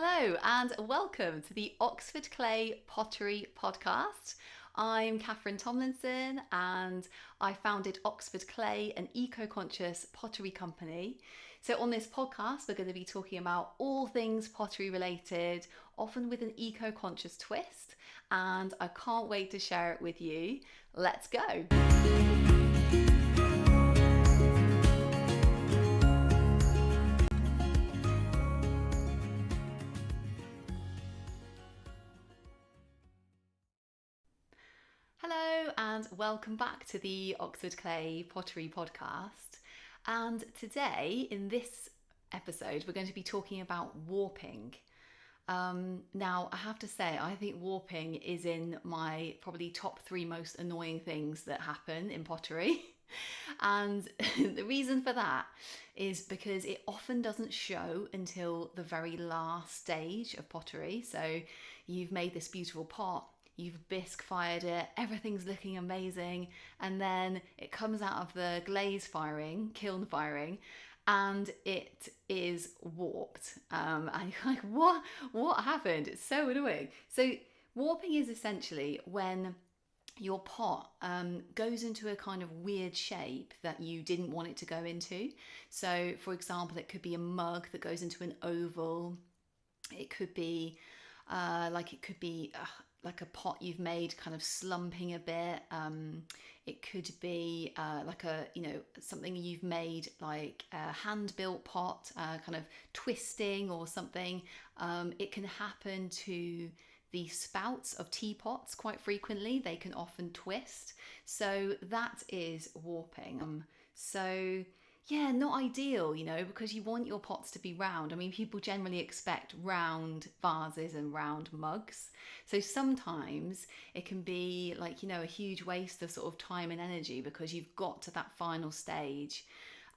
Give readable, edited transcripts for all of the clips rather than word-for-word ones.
Hello and welcome to the Oxford Clay Pottery Podcast. I'm Catherine Tomlinson and I founded Oxford Clay, an eco-conscious pottery company. So on this podcast, we're going to be talking about all things pottery related, often with an eco-conscious twist, and I can't wait to share it with you. Let's go. Hello and welcome back to the Oxford Clay Pottery Podcast. And today, in this episode, we're going to be talking about warping. Now, I have to say, I think warping is in my probably top three most annoying things that happen in pottery. And the reason for that is because it often doesn't show until the very last stage of pottery. So you've made this beautiful pot, you've bisque fired it, everything's looking amazing, and then it comes out of the glaze firing, kiln firing, and it is warped. And you're like, what happened? It's so annoying. So warping is essentially when your pot goes into a kind of weird shape that you didn't want it to go into. So for example, it could be a mug that goes into an oval. It could be like a pot you've made kind of slumping a bit. It could be like something you've made like a hand built pot, kind of twisting or something. It can happen to the spouts of teapots quite frequently. They can often twist. So that is warping. So yeah, not ideal, because you want your pots to be round. I mean, people generally expect round vases and round mugs. So sometimes it can be like, a huge waste of sort of time and energy because you've got to that final stage.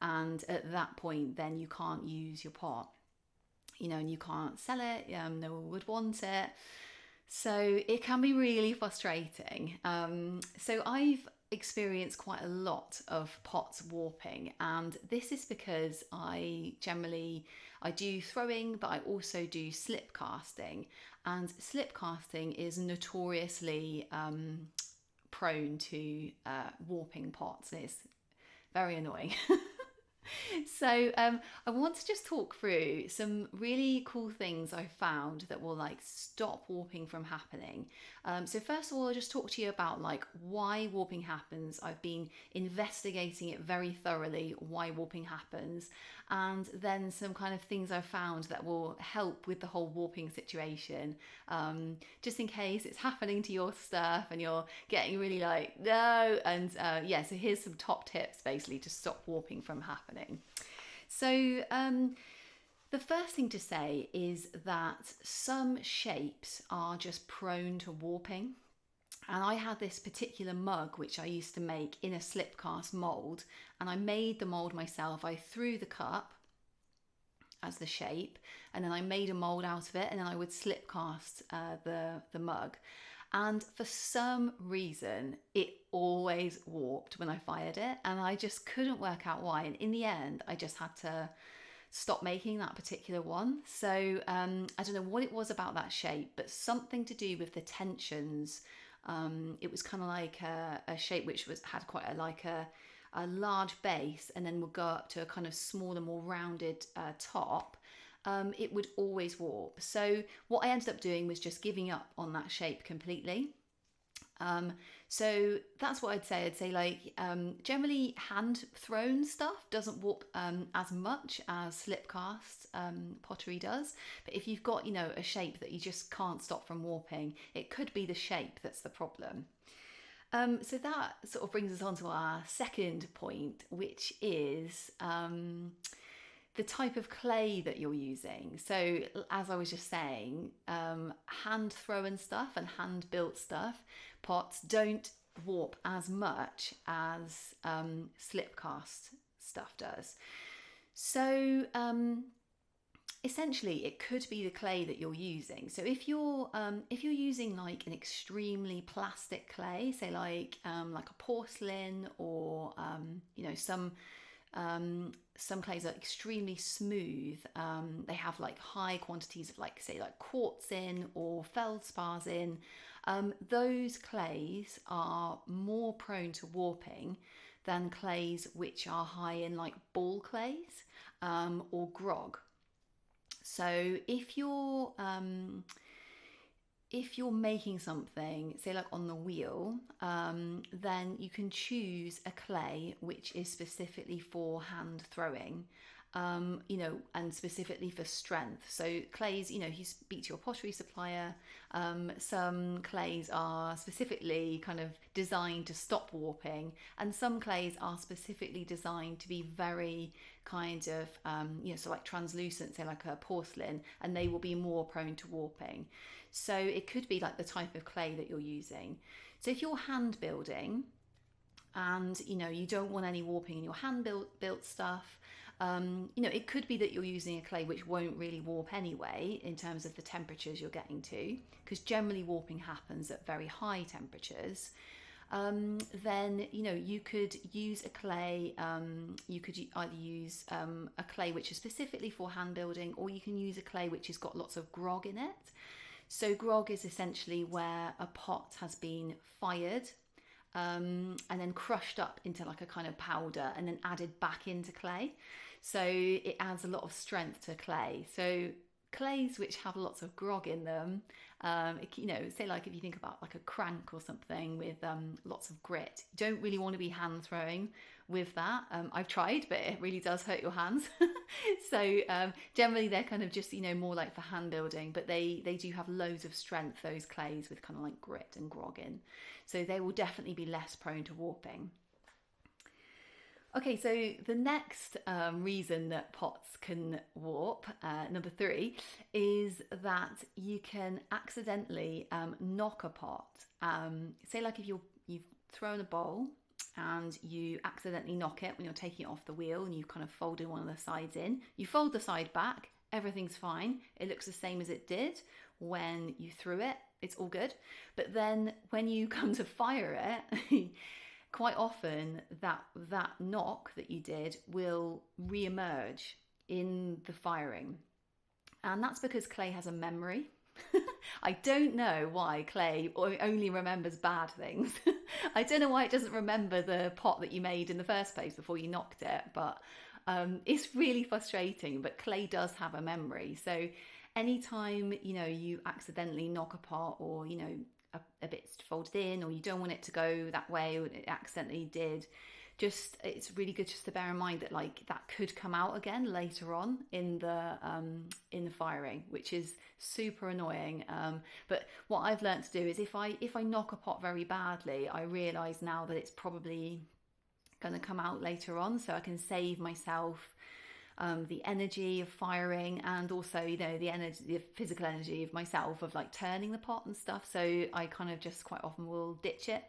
And at that point, then you can't use your pot, and you can't sell it. No one would want it. So it can be really frustrating. So I've experienced quite a lot of pots warping, and this is because I do throwing, but I also do slip casting, and slip casting is notoriously prone to warping pots. It's very annoying. So I want to just talk through some really cool things I found that will like stop warping from happening. So first of all, I'll just talk to you about like why warping happens. I've been investigating it very thoroughly, why warping happens, and then some kind of things I've found that will help with the whole warping situation. Just in case it's happening to your stuff and you're getting really like, no. And so here's some top tips basically to stop warping from happening. So the first thing to say is that some shapes are just prone to warping. And I had this particular mug which I used to make in a slip cast mould, and I made the mould myself. I threw the cup as the shape, and then I made a mould out of it, and then I would slip cast the mug. And for some reason, it always warped when I fired it, and I just couldn't work out why. And in the end, I just had to stop making that particular one. So I don't know what it was about that shape, but something to do with the tensions. It was kind of like a shape which had quite a large base, and then would go up to a kind of smaller, more rounded top. It would always warp. So what I ended up doing was just giving up on that shape completely. So that's what I'd say. I'd say like generally hand thrown stuff doesn't warp as much as slip cast pottery does. But if you've got a shape that you just can't stop from warping, it could be the shape that's the problem. So that sort of brings us on to our second point, which is the type of clay that you're using. So as I was just saying, hand thrown stuff and hand built stuff, pots don't warp as much as slip cast stuff does. So essentially it could be the clay that you're using. So if you're using like an extremely plastic clay, say like a porcelain or some Some clays are extremely smooth. They have like high quantities of like say like quartz in or feldspars in. Those clays are more prone to warping than clays which are high in like ball clays or grog. So if you're making something, say like on the wheel, then you can choose a clay which is specifically for hand throwing, and specifically for strength. So clays, if you speak to your pottery supplier, some clays are specifically kind of designed to stop warping, and some clays are specifically designed to be very kind of, so like translucent, say like a porcelain, and they will be more prone to warping. So it could be like the type of clay that you're using. So if you're hand building and you don't want any warping in your hand built stuff, it could be that you're using a clay which won't really warp anyway in terms of the temperatures you're getting to, because generally warping happens at very high temperatures. Then you could use a clay. You could either use a clay which is specifically for hand building, or you can use a clay which has got lots of grog in it. So grog is essentially where a pot has been fired and then crushed up into like a kind of powder and then added back into clay. So it adds a lot of strength to clay. So clays which have lots of grog in them, say like if you think about like a crank or something with lots of grit, you don't really want to be hand throwing with that. I've tried, but it really does hurt your hands. So generally they're kind of just more like for hand building, but they do have loads of strength, those clays with kind of like grit and grog in, so they will definitely be less prone to warping. Okay, so the next reason that pots can warp, number 3, is that you can accidentally knock a pot. Say like if you've thrown a bowl and you accidentally knock it when you're taking it off the wheel, and you kind of folded one of the sides in. You fold the side back, everything's fine. It looks the same as it did when you threw it. It's all good. But then when you come to fire it, quite often that knock that you did will re-emerge in the firing. And that's because clay has a memory. I don't know why clay only remembers bad things. I don't know why it doesn't remember the pot that you made in the first place before you knocked it, but it's really frustrating. But clay does have a memory. So anytime you accidentally knock a pot, or a bit's folded in, or you don't want it to go that way, or it accidentally did, it's really good just to bear in mind that like that could come out again later on in the firing, which is super annoying. But what I've learned to do is if I knock a pot very badly, I realize now that it's probably going to come out later on, so I can save myself the energy of firing, and also the physical energy of myself of like turning the pot and stuff. So I kind of just quite often will ditch it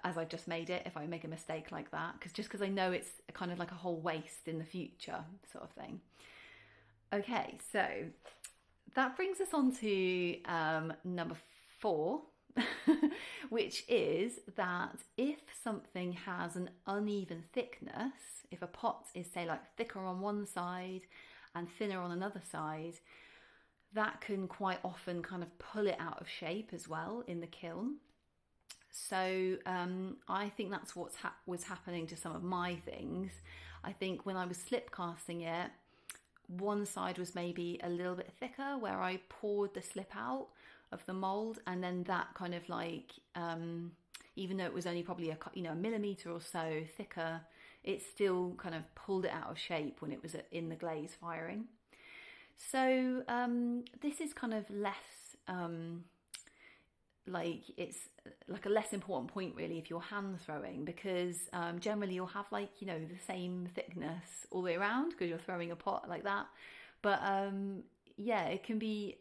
as I've just made it, if I make a mistake like that, because I know it's kind of like a whole waste in the future sort of thing. Okay, so that brings us on to number 4, which is that if something has an uneven thickness, if a pot is say like thicker on one side and thinner on another side, that can quite often kind of pull it out of shape as well in the kiln. So I think that's what was happening to some of my things. I think when I was slip casting it, one side was maybe a little bit thicker where I poured the slip out of the mold, and then that kind of like even though it was only probably a millimetre or so thicker, it still kind of pulled it out of shape when it was in the glaze firing. So this is kind of less it's like a less important point really if you're hand throwing, because generally you'll have the same thickness all the way around because you're throwing a pot like that. But it can be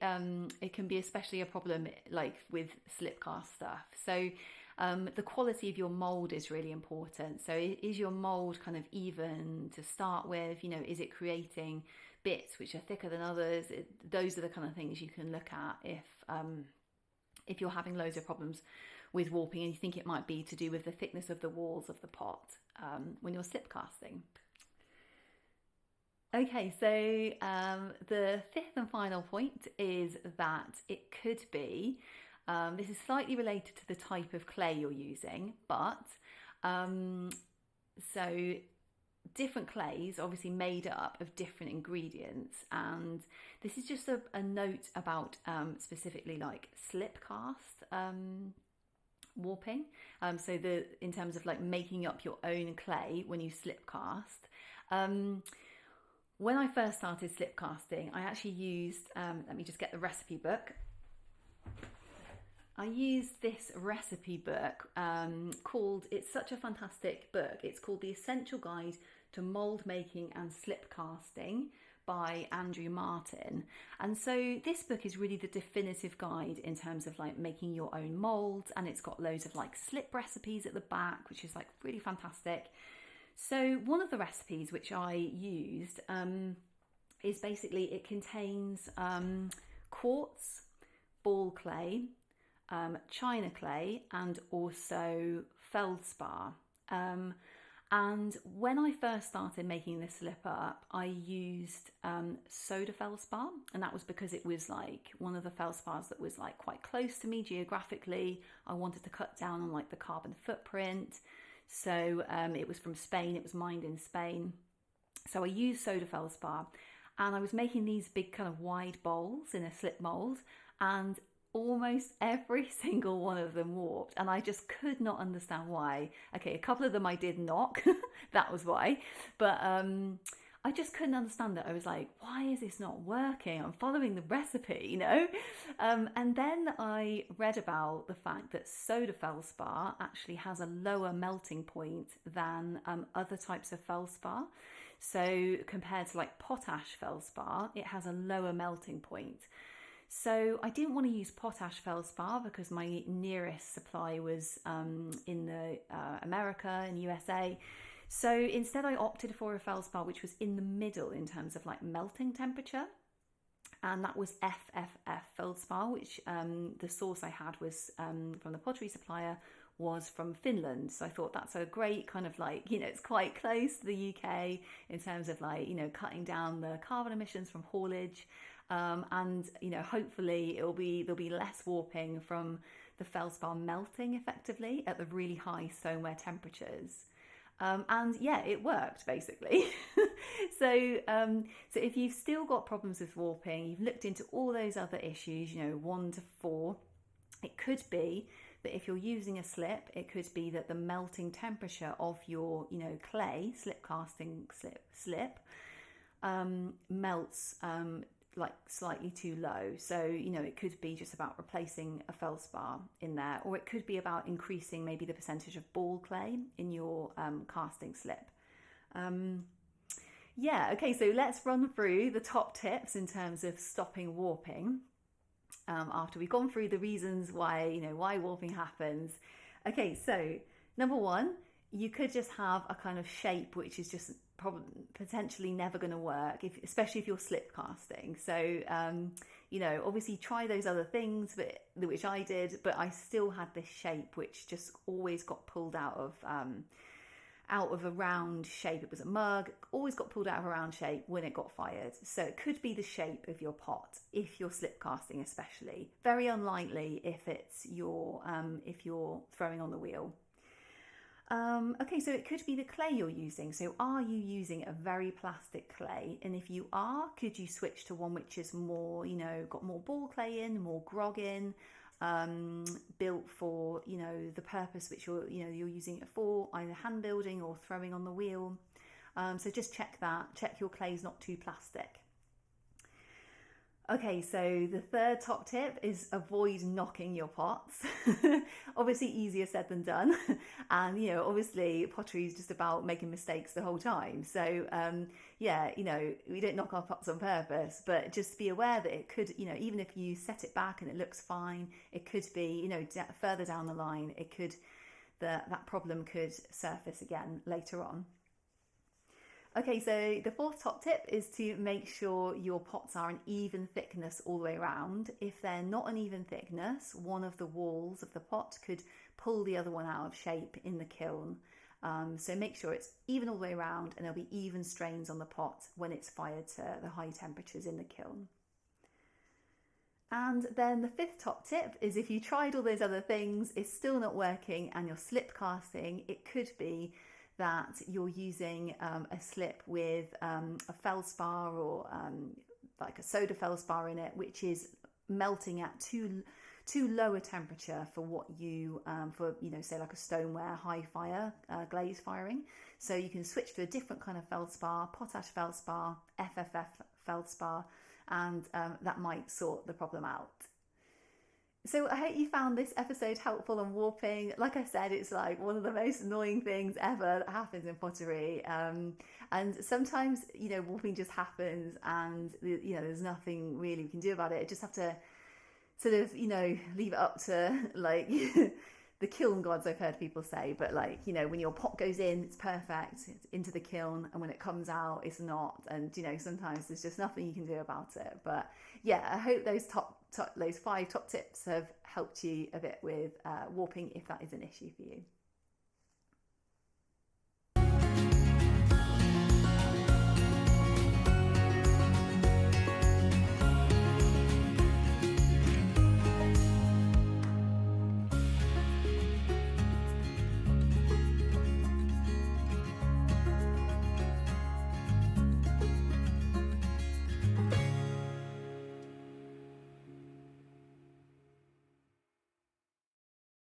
especially a problem like with slip cast stuff. So the quality of your mold is really important. So is your mold kind of even to start with? Is it creating bits which are thicker than others? Those are the kind of things you can look at if you're having loads of problems with warping, and you think it might be to do with the thickness of the walls of the pot when you're slip casting. Okay, so the fifth and final point is that it could be, this is slightly related to the type of clay you're using, but so different clays obviously made up of different ingredients, and this is just a note about specifically like slip cast warping. So in terms of like making up your own clay when you slip cast. When I first started slip casting, I actually used, let me just get the recipe book. I used this recipe book called, it's such a fantastic book, it's called The Essential Guide to Mould Making and Slip Casting by Andrew Martin. And so this book is really the definitive guide in terms of like making your own moulds, and it's got loads of like slip recipes at the back, which is like really fantastic. So one of the recipes which I used is basically, it contains quartz, ball clay, china clay, and also feldspar. And when I first started making this slip up, I used soda feldspar, and that was because it was like one of the feldspars that was like quite close to me geographically. I wanted to cut down on like the carbon footprint. So it was from Spain, it was mined in Spain. So I used soda feldspar, and I was making these big kind of wide bowls in a slip mold, and almost every single one of them warped, and I just could not understand why. Okay, a couple of them I did knock, that was why, but I just couldn't understand it. I was like, why is this not working? I'm following the recipe, you know? And then I read about the fact that soda feldspar actually has a lower melting point than other types of feldspar. So compared to like potash feldspar, it has a lower melting point. So I didn't want to use potash feldspar because my nearest supply was in the America and USA. So instead I opted for a feldspar which was in the middle in terms of like melting temperature, and that was FFF feldspar, which the source I had was from the pottery supplier, was from Finland. So I thought that's a great kind of like, you know, it's quite close to the UK in terms of like, you know, cutting down the carbon emissions from haulage, and you know, hopefully there'll be less warping from the feldspar melting effectively at the really high stoneware temperatures. And yeah, it worked basically. So if you've still got problems with warping, you've looked into all those other issues, you know, 1 to 4, it could be that if you're using a slip, it could be that the melting temperature of your, you know, clay, slip casting slip melts like slightly too low. So, you know, it could be just about replacing a feldspar in there, or it could be about increasing maybe the percentage of ball clay in your casting slip. Yeah, okay, so let's run through the top tips in terms of stopping warping after we've gone through the reasons why, you know, why warping happens. Okay, so number 1, you could just have a kind of shape which is just potentially never going to work, especially if you're slip casting. So you know, obviously try those other things, which I did, but I still had this shape which just always got pulled out of a round shape. It was a mug, always got pulled out of a round shape when it got fired. So it could be the shape of your pot if you're slip casting, especially. Very unlikely if it's if you're throwing on the wheel. Okay, so it could be the clay you're using. So are you using a very plastic clay? And if you are, could you switch to one which is more, you know, got more ball clay in, more grog in, built for, you know, the purpose which you're using it for, either hand building or throwing on the wheel. So just check your clay's not too plastic. Okay, so the third top tip is avoid knocking your pots. Obviously easier said than done. And, you know, obviously pottery is just about making mistakes the whole time. So, yeah, you know, we don't knock our pots on purpose, but just be aware that it could, you know, even if you set it back and it looks fine, it could be, you know, further down the line, that problem could surface again later on. Okay, so the fourth top tip is to make sure your pots are an even thickness all the way around. If they're not an even thickness, one of the walls of the pot could pull the other one out of shape in the kiln. So make sure it's even all the way around and there'll be even strains on the pot when it's fired to the high temperatures in the kiln. And then the fifth top tip is if you tried all those other things, it's still not working and you're slip casting, it could be that you're using a slip with a feldspar or like a soda feldspar in it, which is melting at too low a temperature for what you for say like a stoneware high fire glaze firing. So you can switch to a different kind of feldspar, potash feldspar, FFF feldspar, and that might sort the problem out. So I hope you found this episode helpful on warping. Like I said, it's like one of the most annoying things ever that happens in pottery. And sometimes, warping just happens and, there's nothing really we can do about it. You just have to sort of, leave it up to like the kiln gods, I've heard people say. But like, when your pot goes in, it's perfect, it's into the kiln. And when it comes out, it's not. And, sometimes there's just nothing you can do about it. But yeah, I hope those those 5 top tips have helped you a bit with warping if that is an issue for you.